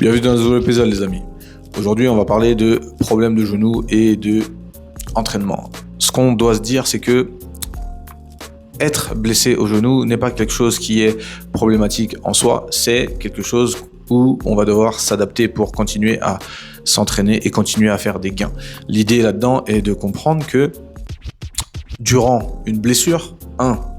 Bienvenue dans un nouvel épisode les amis. Aujourd'hui on va parler de problèmes de genoux et de entraînement. Ce qu'on doit se dire c'est que être blessé au genou n'est pas quelque chose qui est problématique en soi, c'est quelque chose où on va devoir s'adapter pour continuer à s'entraîner et continuer à faire des gains. L'idée là-dedans est de comprendre que durant une blessure,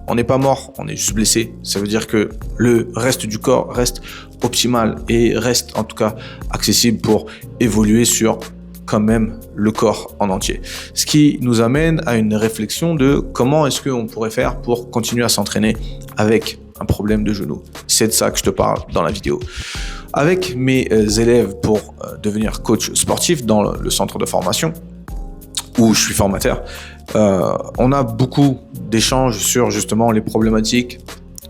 on n'est pas mort, on est juste blessé. Ça veut dire que le reste du corps reste optimal et reste en tout cas accessible pour évoluer sur quand même le corps en entier. Ce qui nous amène à une réflexion de comment est-ce qu'on pourrait faire pour continuer à s'entraîner avec un problème de genou. C'est de ça que je te parle dans la vidéo. Avec mes élèves pour devenir coach sportif dans le centre de formation où je suis formateur, on a beaucoup d'échanges sur justement les problématiques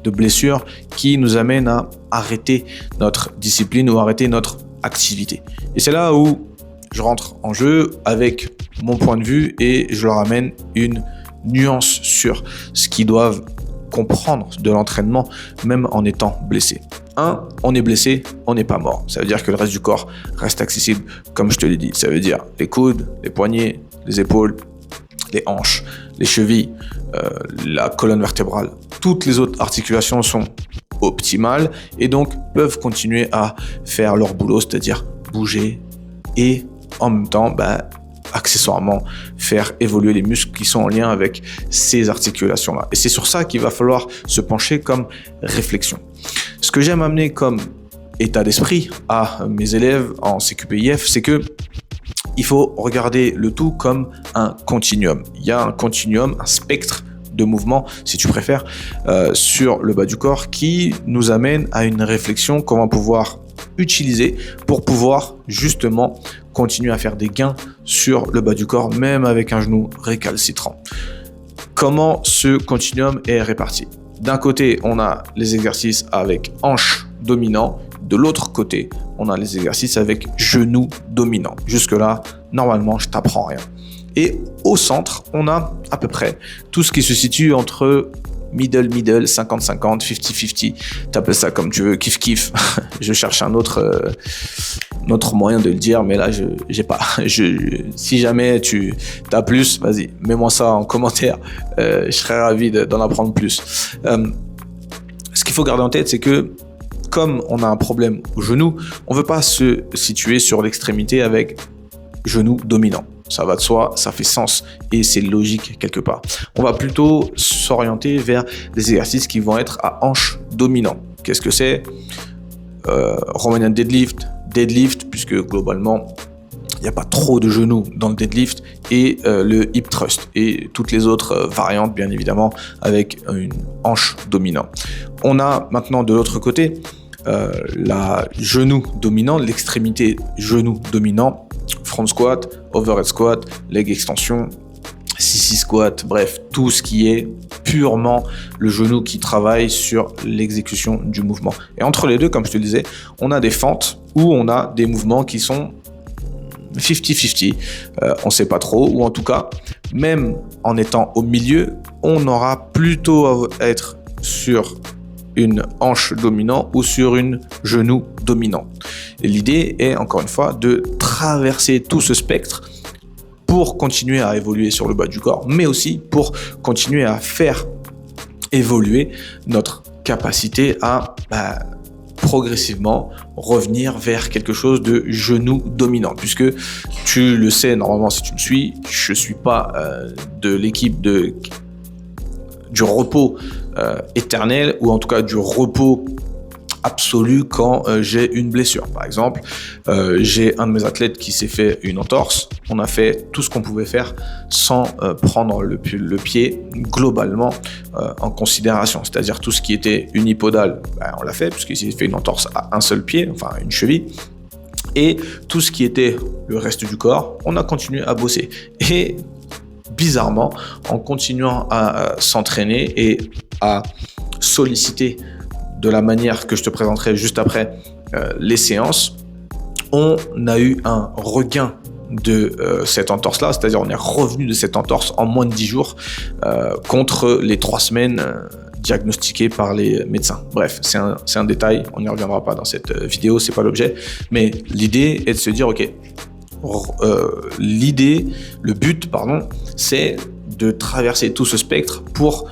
de blessures qui nous amènent à arrêter notre discipline ou arrêter notre activité. Et c'est là où je rentre en jeu avec mon point de vue et je leur amène une nuance sur ce qu'ils doivent comprendre de l'entraînement même en étant blessé. On est blessé, on n'est pas mort. Ça veut dire que le reste du corps reste accessible comme je te l'ai dit. Ça veut dire les coudes, les poignets, les épaules, les hanches, les chevilles, la colonne vertébrale. Toutes les autres articulations sont optimales et donc peuvent continuer à faire leur boulot, c'est-à-dire bouger et en même temps, accessoirement, faire évoluer les muscles qui sont en lien avec ces articulations-là. Et c'est sur ça qu'il va falloir se pencher comme réflexion. Ce que j'aime amener comme état d'esprit à mes élèves en CQPIF, c'est que il faut regarder le tout comme un continuum. Il y a un continuum, un spectre de mouvements, si tu préfères, sur le bas du corps qui nous amène à une réflexion qu'on va pouvoir utiliser pour pouvoir justement continuer à faire des gains sur le bas du corps, même avec un genou récalcitrant. Comment ce continuum est réparti ? D'un côté, on a les exercices avec hanche dominant. De l'autre côté, on a les exercices avec genou dominant. Jusque-là, normalement, je t'apprends rien. Et au centre, on a à peu près tout ce qui se situe entre middle, 50-50, 50-50. T'appelles ça comme tu veux, kiff-kiff. Je cherche un autre moyen de le dire, mais là, j'ai pas. Si jamais tu as plus, vas-y, mets-moi ça en commentaire. Je serais ravi d'en apprendre plus. Ce qu'il faut garder en tête, c'est que comme on a un problème au genou, on ne veut pas se situer sur l'extrémité avec genou dominant. Ça va de soi, ça fait sens et c'est logique quelque part. On va plutôt s'orienter vers des exercices qui vont être à hanche dominant. Qu'est-ce que c'est ? Romanian deadlift, puisque globalement, il n'y a pas trop de genoux dans le deadlift, et le hip thrust, et toutes les autres variantes, bien évidemment, avec une hanche dominant. On a maintenant de l'autre côté la genou dominant, l'extrémité genou dominant, front squat, overhead squat, leg extension, sissy squat, bref, tout ce qui est purement le genou qui travaille sur l'exécution du mouvement. Et entre les deux, comme je te le disais, on a des fentes où on a des mouvements qui sont 50-50, on ne sait pas trop, ou en tout cas, même en étant au milieu, on aura plutôt à être sur une hanche dominante ou sur une genou dominant. Et l'idée est, encore une fois, de traverser tout ce spectre pour continuer à évoluer sur le bas du corps, mais aussi pour continuer à faire évoluer notre capacité à progressivement revenir vers quelque chose de genou dominant, puisque tu le sais normalement si tu me suis, je suis pas de l'équipe du repos éternel, ou en tout cas du repos absolu quand j'ai une blessure. Par exemple, j'ai un de mes athlètes qui s'est fait une entorse. On a fait tout ce qu'on pouvait faire sans prendre le pied globalement en considération. C'est-à-dire tout ce qui était unipodal, on l'a fait puisqu'il s'est fait une entorse à un seul pied, enfin une cheville. Et tout ce qui était le reste du corps, on a continué à bosser. Et bizarrement, en continuant à s'entraîner et à solliciter de la manière que je te présenterai juste après les séances, on a eu un regain de cette entorse-là, c'est-à-dire on est revenu de cette entorse en moins de 10 jours contre les 3 semaines diagnostiqué par les médecins. Bref, c'est un détail, on n'y reviendra pas dans cette vidéo, c'est pas l'objet, mais l'idée est de se dire, ok, le but, c'est de traverser tout ce spectre pour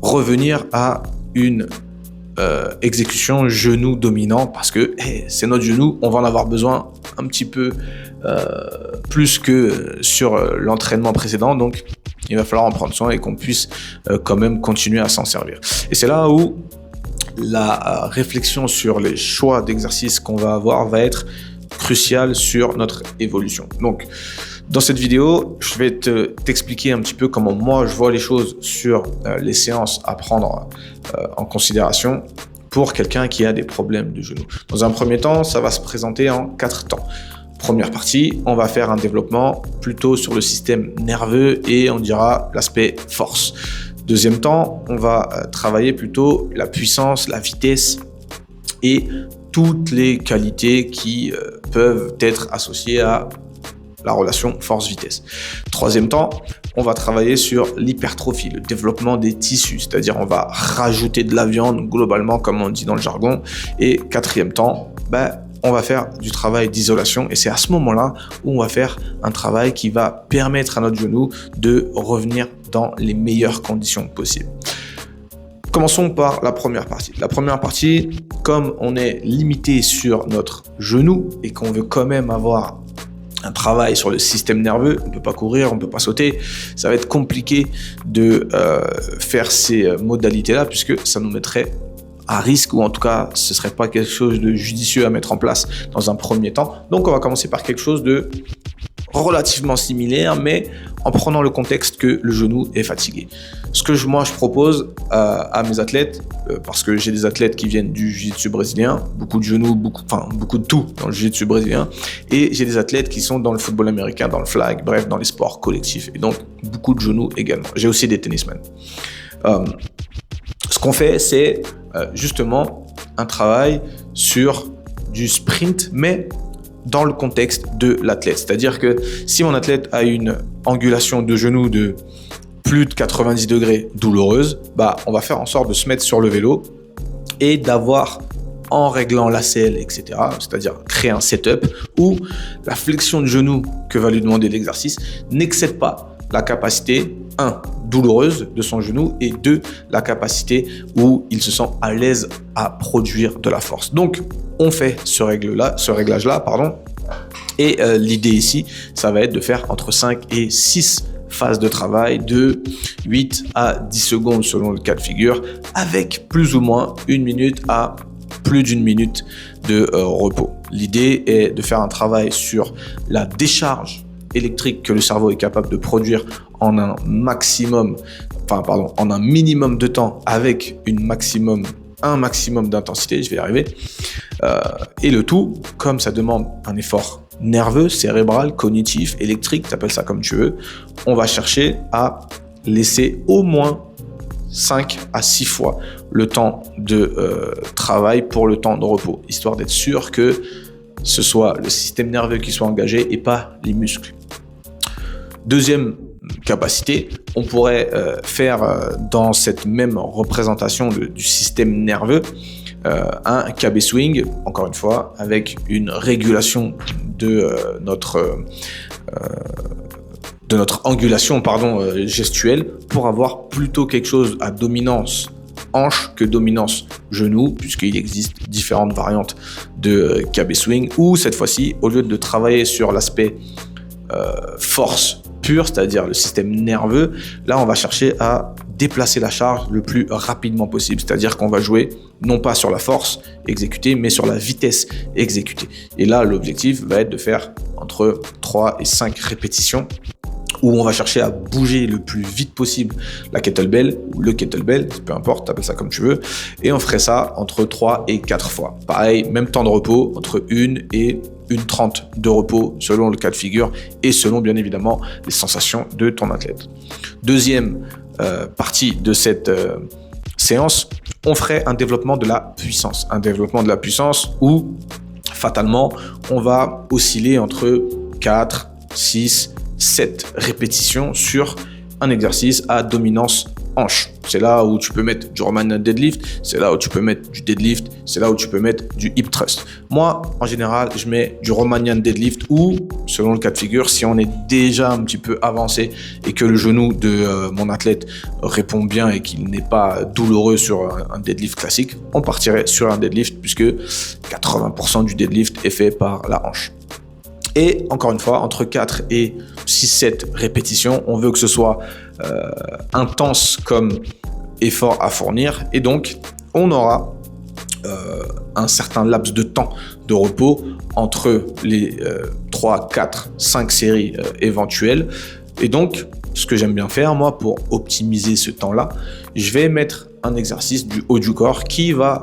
revenir à une exécution genou dominant, parce que c'est notre genou, on va en avoir besoin un petit peu plus que sur l'entraînement précédent, donc il va falloir en prendre soin et qu'on puisse quand même continuer à s'en servir. Et c'est là où la réflexion sur les choix d'exercices qu'on va avoir va être cruciale sur notre évolution. Donc, dans cette vidéo, je vais t'expliquer un petit peu comment moi je vois les choses sur les séances à prendre en considération pour quelqu'un qui a des problèmes de genoux. Dans un premier temps, ça va se présenter en 4 temps. Première partie, on va faire un développement plutôt sur le système nerveux et on dira l'aspect force. Deuxième temps, on va travailler plutôt la puissance, la vitesse et toutes les qualités qui peuvent être associées à la relation force-vitesse. Troisième temps, on va travailler sur l'hypertrophie, le développement des tissus, c'est-à-dire on va rajouter de la viande globalement comme on dit dans le jargon. Et quatrième temps, on va faire du travail d'isolation et c'est à ce moment-là où on va faire un travail qui va permettre à notre genou de revenir dans les meilleures conditions possibles. Commençons par la première partie. La première partie, comme on est limité sur notre genou et qu'on veut quand même avoir un travail sur le système nerveux, on ne peut pas courir, on ne peut pas sauter, ça va être compliqué de faire ces modalités-là puisque ça nous mettrait à risque ou en tout cas ce ne serait pas quelque chose de judicieux à mettre en place dans un premier temps. Donc on va commencer par quelque chose de relativement similaire mais en prenant le contexte que le genou est fatigué. Ce que moi je propose à mes athlètes, parce que j'ai des athlètes qui viennent du jiu-jitsu brésilien, beaucoup de genoux, beaucoup de tout dans le jiu-jitsu brésilien, et j'ai des athlètes qui sont dans le football américain, dans le flag, bref, dans les sports collectifs, et donc beaucoup de genoux également. J'ai aussi des tennismen. Ce qu'on fait, c'est justement un travail sur du sprint, mais dans le contexte de l'athlète. C'est-à-dire que si mon athlète a une angulation de genou de plus de 90 degrés douloureuse, on va faire en sorte de se mettre sur le vélo et d'avoir, en réglant la selle, etc., c'est-à-dire créer un setup où la flexion de genou que va lui demander l'exercice n'excède pas la capacité, 1, douloureuse de son genou et 2, la capacité où il se sent à l'aise à produire de la force. Donc, on fait ce réglage-là, et l'idée ici, ça va être de faire entre 5 et 6 phases de travail de 8 à 10 secondes selon le cas de figure, avec plus ou moins 1 minute à plus d'1 minute de repos. L'idée est de faire un travail sur la décharge électrique que le cerveau est capable de produire en un minimum de temps avec un maximum d'intensité, je vais y arriver. Et le tout, comme ça demande un effort nerveux, cérébral, cognitif, électrique, t'appelles ça comme tu veux, on va chercher à laisser au moins 5 à 6 fois le temps de travail pour le temps de repos, histoire d'être sûr que ce soit le système nerveux qui soit engagé et pas les muscles. Deuxième capacité, on pourrait faire dans cette même représentation du système nerveux un KB swing, encore une fois, avec une régulation de notre angulation gestuelle pour avoir plutôt quelque chose à dominance hanche que dominance genou, puisqu'il existe différentes variantes de KB swing, où cette fois-ci, au lieu de travailler sur l'aspect force pure, c'est-à-dire le système nerveux, là on va chercher à déplacer la charge le plus rapidement possible, c'est-à-dire qu'on va jouer non pas sur la force exécutée, mais sur la vitesse exécutée. Et là, l'objectif va être de faire entre 3 et 5 répétitions où on va chercher à bouger le plus vite possible la kettlebell ou le kettlebell, peu importe, t'appelles ça comme tu veux, et on ferait ça entre 3 et 4 fois. Pareil, même temps de repos, entre 1 et 1:30 de repos selon le cas de figure et selon bien évidemment les sensations de ton athlète. Deuxième partie de cette séance, on ferait un développement de la puissance. Un développement de la puissance où fatalement on va osciller entre 4, 6, 7 répétitions sur un exercice à dominance hanche. C'est là où tu peux mettre du Romanian deadlift, c'est là où tu peux mettre du deadlift, c'est là où tu peux mettre du hip thrust. Moi, en général, je mets du Romanian deadlift ou, selon le cas de figure, si on est déjà un petit peu avancé et que le genou de mon athlète répond bien et qu'il n'est pas douloureux sur un deadlift classique, on partirait sur un deadlift puisque 80% du deadlift est fait par la hanche. Et encore une fois, entre 4 et 6-7 répétitions, on veut que ce soit intense comme effort à fournir. Et donc, on aura un certain laps de temps de repos entre les 3, 4, 5 séries éventuelles. Et donc, ce que j'aime bien faire, moi, pour optimiser ce temps-là, je vais mettre un exercice du haut du corps qui va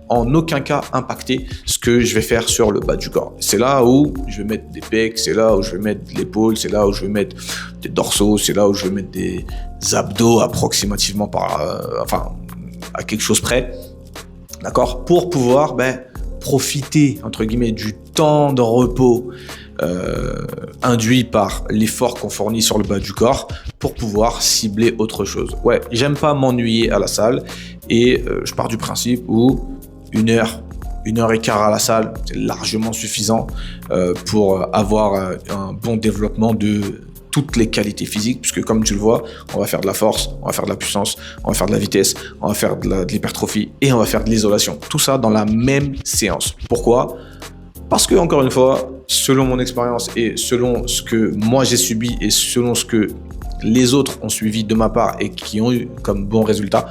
en aucun cas impacter ce que je vais faire sur le bas du corps. C'est là où je vais mettre des pecs, c'est là où je vais mettre de l'épaule, c'est là où je vais mettre des dorsaux, c'est là où je vais mettre des abdos approximativement à quelque chose près. D'accord ? Pour pouvoir profiter, entre guillemets, du temps de repos induit par l'effort qu'on fournit sur le bas du corps pour pouvoir cibler autre chose. Ouais, j'aime pas m'ennuyer à la salle et je pars du principe où 1 heure et quart à la salle, c'est largement suffisant pour avoir un bon développement de toutes les qualités physiques, puisque comme tu le vois, on va faire de la force, on va faire de la puissance, on va faire de la vitesse, on va faire de l'hypertrophie et on va faire de l'isolation. Tout ça dans la même séance. Pourquoi ? Parce que, encore une fois, selon mon expérience et selon ce que moi j'ai subi et selon ce que les autres ont suivi de ma part et qui ont eu comme bon résultat,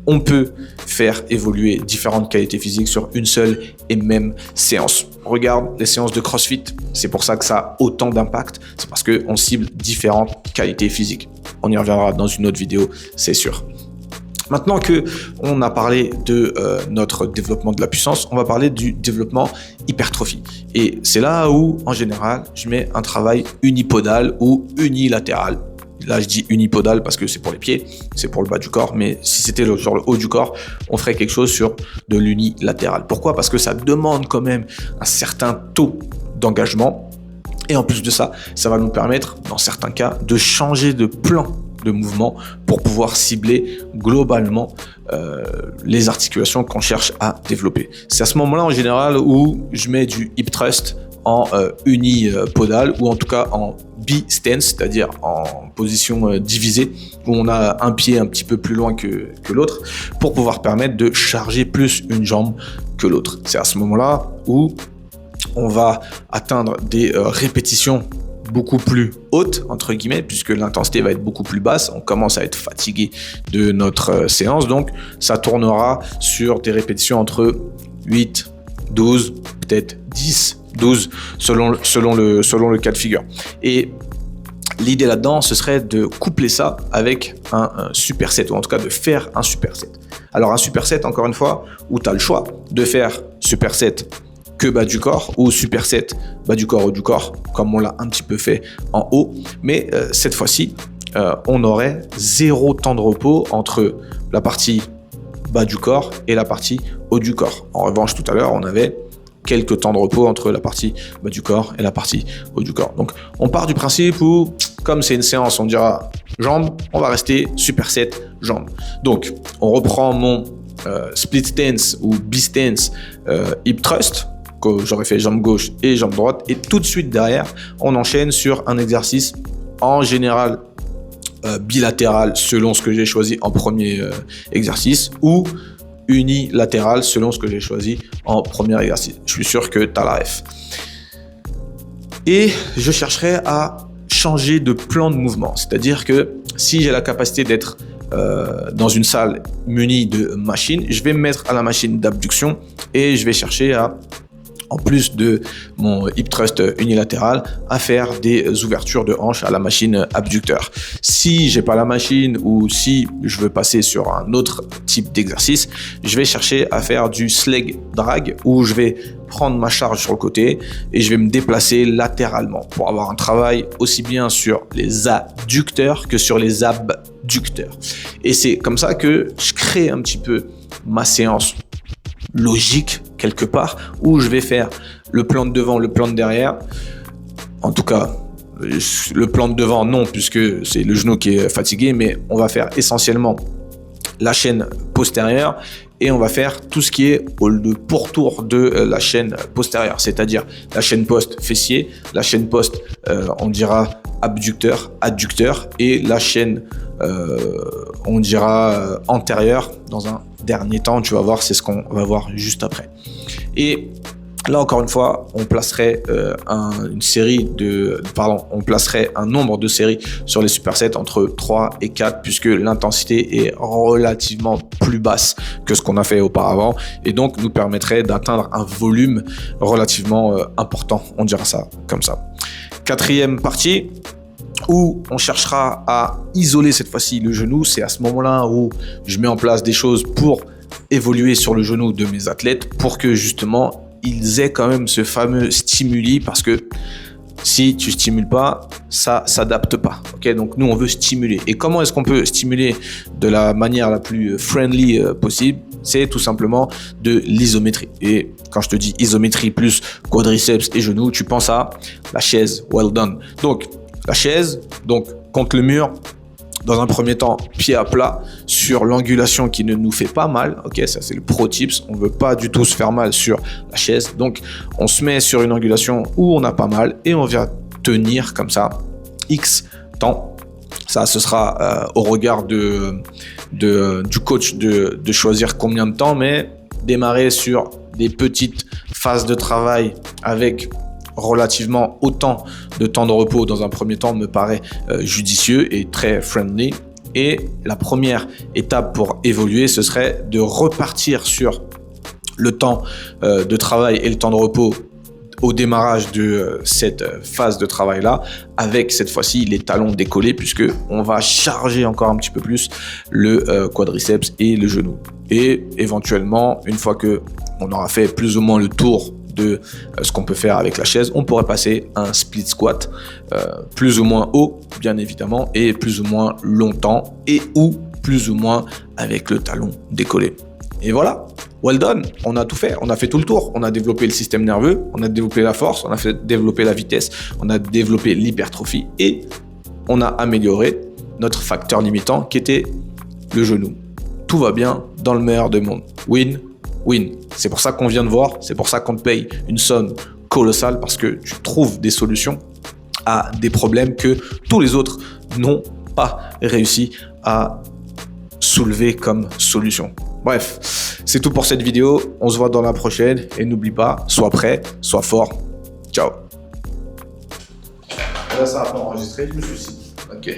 on peut faire évoluer différentes qualités physiques sur une seule et même séance. Regarde les séances de CrossFit, c'est pour ça que ça a autant d'impact, c'est parce qu'on cible différentes qualités physiques. On y reviendra dans une autre vidéo, c'est sûr. Maintenant qu'on a parlé de notre développement de la puissance, on va parler du développement hypertrophie. Et c'est là où, en général, je mets un travail unipodal ou unilatéral. Là, je dis unipodal parce que c'est pour les pieds, c'est pour le bas du corps. Mais si c'était sur le haut du corps, on ferait quelque chose sur de l'unilatéral. Pourquoi ? Parce que ça demande quand même un certain taux d'engagement. Et en plus de ça, ça va nous permettre, dans certains cas, de changer de plan de mouvement pour pouvoir cibler globalement les articulations qu'on cherche à développer. C'est à ce moment-là, en général, où je mets du hip thrust en unipodal ou en tout cas en B-stance, c'est-à-dire en position divisée, où on a un pied un petit peu plus loin que l'autre pour pouvoir permettre de charger plus une jambe que l'autre. C'est à ce moment-là où on va atteindre des répétitions beaucoup plus hautes, entre guillemets, puisque l'intensité va être beaucoup plus basse. On commence à être fatigué de notre séance, donc ça tournera sur des répétitions entre 8, 12, peut-être 10, 12 selon le cas de figure. Et l'idée là-dedans, ce serait de coupler ça avec un superset, ou en tout cas de faire un superset. Alors un superset, encore une fois, où tu as le choix de faire superset que bas du corps ou superset bas du corps, haut du corps, comme on l'a un petit peu fait en haut. Mais cette fois-ci, on aurait 0 temps de repos entre la partie bas du corps et la partie haut du corps. En revanche, tout à l'heure, on avait quelques temps de repos entre la partie bas du corps et la partie haut du corps. Donc, on part du principe où, comme c'est une séance, on dira jambes, on va rester superset jambes. Donc, on reprend mon split stance ou B-stance hip thrust, que j'aurais fait jambe gauche et jambe droite, et tout de suite derrière, on enchaîne sur un exercice en général bilatéral selon ce que j'ai choisi en premier exercice, ou unilatéral selon ce que j'ai choisi en premier exercice. Je suis sûr que tu as la ref. Et je chercherai à changer de plan de mouvement. C'est-à-dire que si j'ai la capacité d'être dans une salle munie de machines, je vais me mettre à la machine d'abduction et je vais chercher à, en plus de mon hip thrust unilatéral, à faire des ouvertures de hanches à la machine abducteur. Si j'ai pas la machine ou si je veux passer sur un autre type d'exercice, je vais chercher à faire du sleg drag où je vais prendre ma charge sur le côté et je vais me déplacer latéralement pour avoir un travail aussi bien sur les adducteurs que sur les abducteurs. Et c'est comme ça que je crée un petit peu ma séance logique quelque part, où je vais faire le plan de devant, le plan de derrière. En tout cas, le plan de devant non, puisque c'est le genou qui est fatigué, mais on va faire essentiellement la chaîne postérieure et on va faire tout ce qui est le pourtour de la chaîne postérieure, c'est-à-dire la chaîne post fessier, la chaîne post, on dira abducteur, adducteur et la chaîne, on dira antérieure. Dans un dernier temps, tu vas voir, c'est ce qu'on va voir juste après. Et là, encore une fois, on placerait on placerait un nombre de séries sur les supersets entre 3 et 4 puisque l'intensité est relativement plus basse que ce qu'on a fait auparavant et donc nous permettrait d'atteindre un volume relativement important. On dira ça comme ça. Quatrième partie, où on cherchera à isoler cette fois-ci le genou. C'est à ce moment-là où je mets en place des choses pour évoluer sur le genou de mes athlètes pour que justement ils aient quand même ce fameux stimuli, parce que si tu stimules pas, ça s'adapte pas. Ok, donc nous on veut stimuler. Et comment est-ce qu'on peut stimuler de la manière la plus friendly possible? C'est tout simplement de l'isométrie. Et quand je te dis isométrie plus quadriceps et genoux, tu penses à la chaise. Well done. Donc la chaise, donc contre le mur. Dans un premier temps, pied à plat sur l'angulation qui ne nous fait pas mal. Ok, ça c'est le pro tips. On veut pas du tout se faire mal sur la chaise. Donc, on se met sur une angulation où on a pas mal et on vient tenir comme ça X temps. Ça, ce sera au regard du coach de choisir combien de temps, mais démarrer sur des petites phases de travail avec relativement autant de temps de repos dans un premier temps me paraît judicieux et très friendly. Et la première étape pour évoluer, ce serait de repartir sur le temps de travail et le temps de repos au démarrage de cette phase de travail-là, avec cette fois-ci les talons décollés, puisque on va charger encore un petit peu plus le quadriceps et le genou. Et éventuellement, une fois que on aura fait plus ou moins le tour de ce qu'on peut faire avec la chaise, on pourrait passer un split squat plus ou moins haut, bien évidemment, et plus ou moins longtemps, et ou plus ou moins avec le talon décollé. Et voilà, well done, on a tout fait, on a fait tout le tour, on a développé le système nerveux, on a développé la force, on a fait développer la vitesse, on a développé l'hypertrophie et on a amélioré notre facteur limitant qui était le genou. Tout va bien dans le meilleur des mondes. Win, win. C'est pour ça qu'on vient de voir, c'est pour ça qu'on te paye une somme colossale, parce que tu trouves des solutions à des problèmes que tous les autres n'ont pas réussi à soulever comme solution. Bref, c'est tout pour cette vidéo. On se voit dans la prochaine et n'oublie pas, sois prêt, sois fort. Ciao. Là, ça n'a pas enregistré, je me suis dit. Ok.